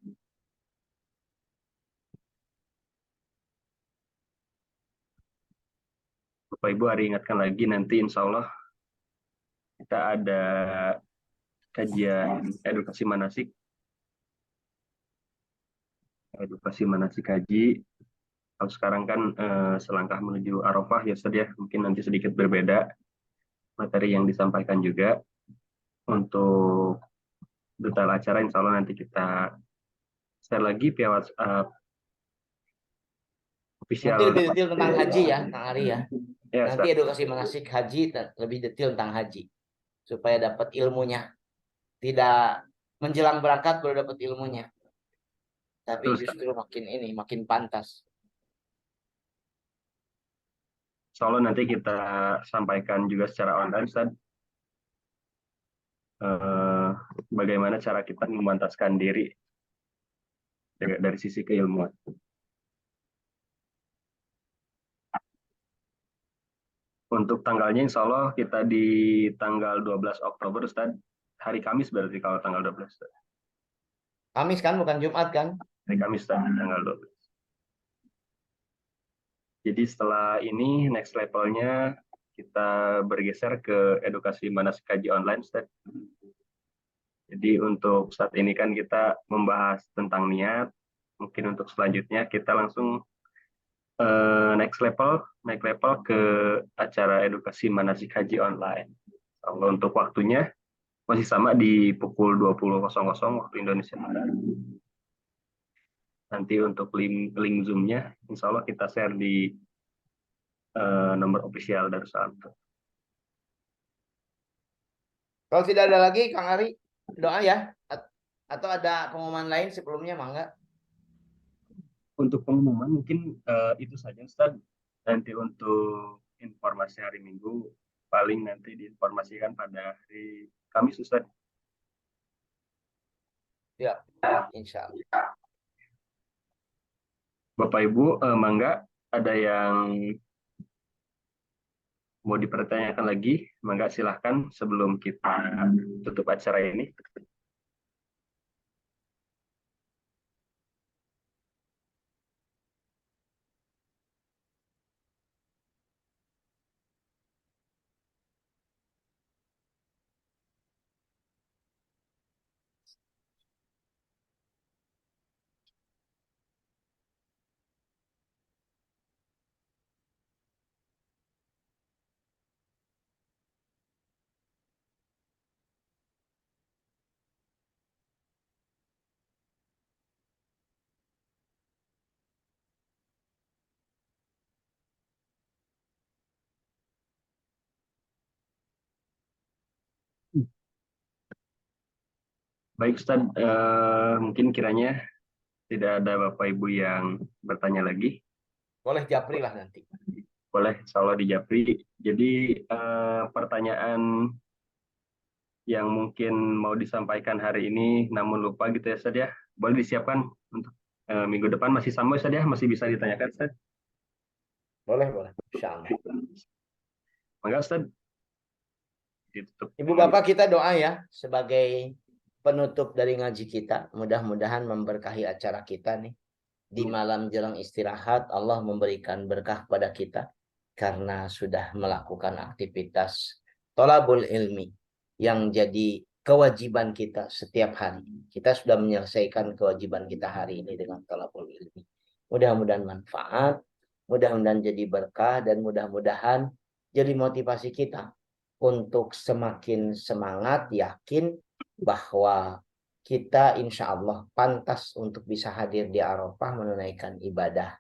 Bapak Ibu hari ingatkan lagi nanti insya Allah kita ada kajian edukasi manasik haji. Kalau sekarang kan selangkah menuju Arafah ya Ustaz ya, mungkin nanti sedikit berbeda materi yang disampaikan juga. Untuk detail acara insya Allah nanti kita share lagi via WhatsApp official. Nanti lebih detail tentang haji ya Kang Ari ya. Ya, Nanti Ustaz. edukasi manasik haji lebih detail tentang haji. Supaya dapat ilmunya. Tidak menjelang berangkat baru dapat ilmunya. Tapi Betul, Ustaz. justru makin pantas. Insya Allah nanti kita sampaikan juga secara online Ustaz. Bagaimana cara kita memantaskan diri dari sisi keilmuan. Untuk tanggalnya insya Allah kita di tanggal 12 Oktober Ustaz. Hari Kamis berarti kalau tanggal 12 Ustaz. Kamis kan bukan Jumat kan? Hari Kamis Ustaz, tanggal 12. Jadi setelah ini next levelnya kita bergeser ke edukasi manasik haji online Ustaz. Jadi untuk saat ini kan kita membahas tentang niat. Mungkin untuk selanjutnya kita langsung naik level ke acara edukasi manasik haji online. Kalau untuk waktunya masih sama di pukul 20.00 waktu Indonesia Barat. Nanti untuk link Zoom-nya, insya Allah kita share di nomor official Darussalam. Kalau tidak ada lagi Kang Ari, doa ya. Atau ada pengumuman lain sebelumnya mangga? Untuk pengumuman mungkin itu saja Ustaz. Nanti untuk informasi hari Minggu paling nanti diinformasikan pada hari Kamis Ustaz. Ya, insya Allah. Bapak Ibu, mangga ada yang mau dipertanyakan lagi, mangga silahkan sebelum kita tutup acara ini. Baik Ustaz, mungkin kiranya tidak ada Bapak Ibu yang bertanya lagi. Boleh japri lah nanti. Boleh, insya Allah dijapri. Jadi pertanyaan yang mungkin mau disampaikan hari ini namun lupa gitu ya Ustaz ya, boleh disiapkan untuk minggu depan masih sama Ustaz ya, masih bisa ditanyakan Ustaz. Boleh. Insya Allah. Mangga Ustaz. Ditutup. Ibu Bapak kita doa ya sebagai penutup dari ngaji kita. Mudah-mudahan memberkahi acara kita nih. Di malam jelang istirahat Allah memberikan berkah kepada kita karena sudah melakukan aktivitas tholabul ilmi yang jadi kewajiban kita setiap hari. Kita sudah menyelesaikan kewajiban kita hari ini dengan tholabul ilmi. Mudah-mudahan manfaat, mudah-mudahan jadi berkah, dan mudah-mudahan jadi motivasi kita untuk semakin semangat, yakin bahwa kita insya Allah pantas untuk bisa hadir di Arafah menunaikan ibadah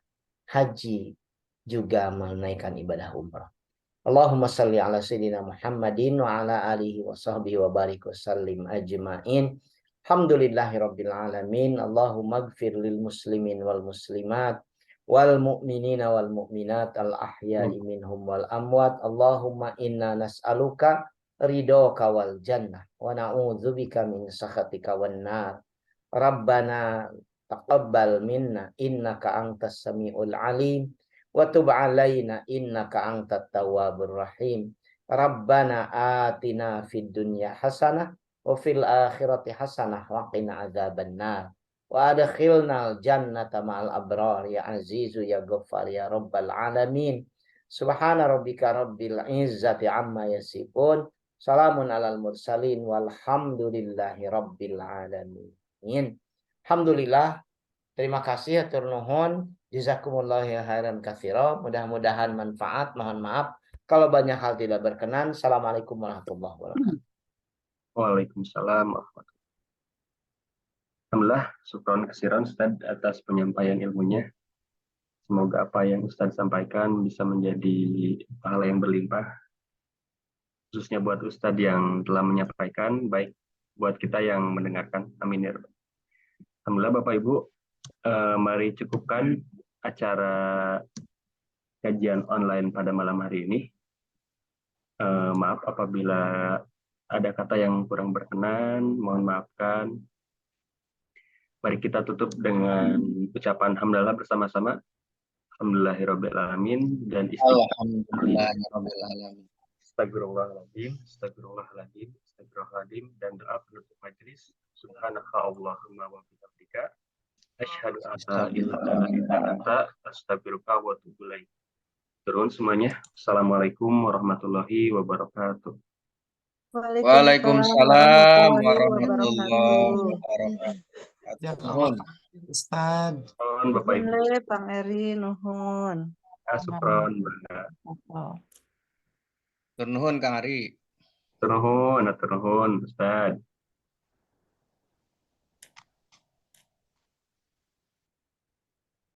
haji, juga menunaikan ibadah umrah. Allahumma salli ala sayyidina Muhammadin wa ala alihi wa sahbihi wa barik wa sallim ajma'in. Alhamdulillahi rabbil alamin. Allahumma gfir lil muslimin wal muslimat wal mu'minina wal mu'minat al ahya'i minhum wal amwat. Allahumma inna nas'aluka ridhoka wal jannah wa na'udzubika min sakhatika wan nar. Rabbana taqabbal minna innaka antas samiul alim wa tub alaina innaka antat tawwabur rahim. Rabbana atina fid dunya hasanah wa fil akhirati hasanah wa qina adzabannar. Wa adkhilnal jannata ma'al abrar ya azizu ya ghaffar ya rabbal alamin. Subhana rabbika rabbil izzati amma yasifun. Salamun alal mursalin walhamdulillahi rabbil alamin. Alhamdulillah. Terima kasih atur nuhun. Jazakumullah khairan katsira. Mudah-mudahan manfaat. Mohon maaf kalau banyak hal tidak berkenan. Assalamualaikum warahmatullahi wabarakatuh. Waalaikumsalam warahmatullahi wabarakatuh. Alhamdulillah, syukron kasiran Ustaz atas penyampaian ilmunya. Semoga apa yang Ustaz sampaikan bisa menjadi pahala yang berlimpah, khususnya buat Ustaz yang telah menyampaikan, baik buat kita yang mendengarkan. Amin ya Rabbal. Alhamdulillah Bapak Ibu, mari cukupkan acara kajian online pada malam hari ini. Maaf apabila ada kata yang kurang berkenan, mohon maafkan. Mari kita tutup dengan ucapan hamdalah bersama-sama. Alhamdulillahirabbil alamin dan Alhamdulillahirabbil Astagfirullahaladzim, astagfirullahaladzim, astagfirullahaladzim, dan doa penutup majelis. Subhanaka Allahumma wa bihamdika asyhadu an la ilaha illa anta astaghfiruka wa atubu ilaik. Turun semuanya. Assalamualaikum warahmatullahi wabarakatuh. Waalaikumsalam warahmatullahi wabarakatuh. Ya Nuhun. Ustaz. Nuhun Bapak Ibu. Bang Eri nuhun. Asupron Bangga. Tur nuhun Kang Ari. Turun, Ustaz.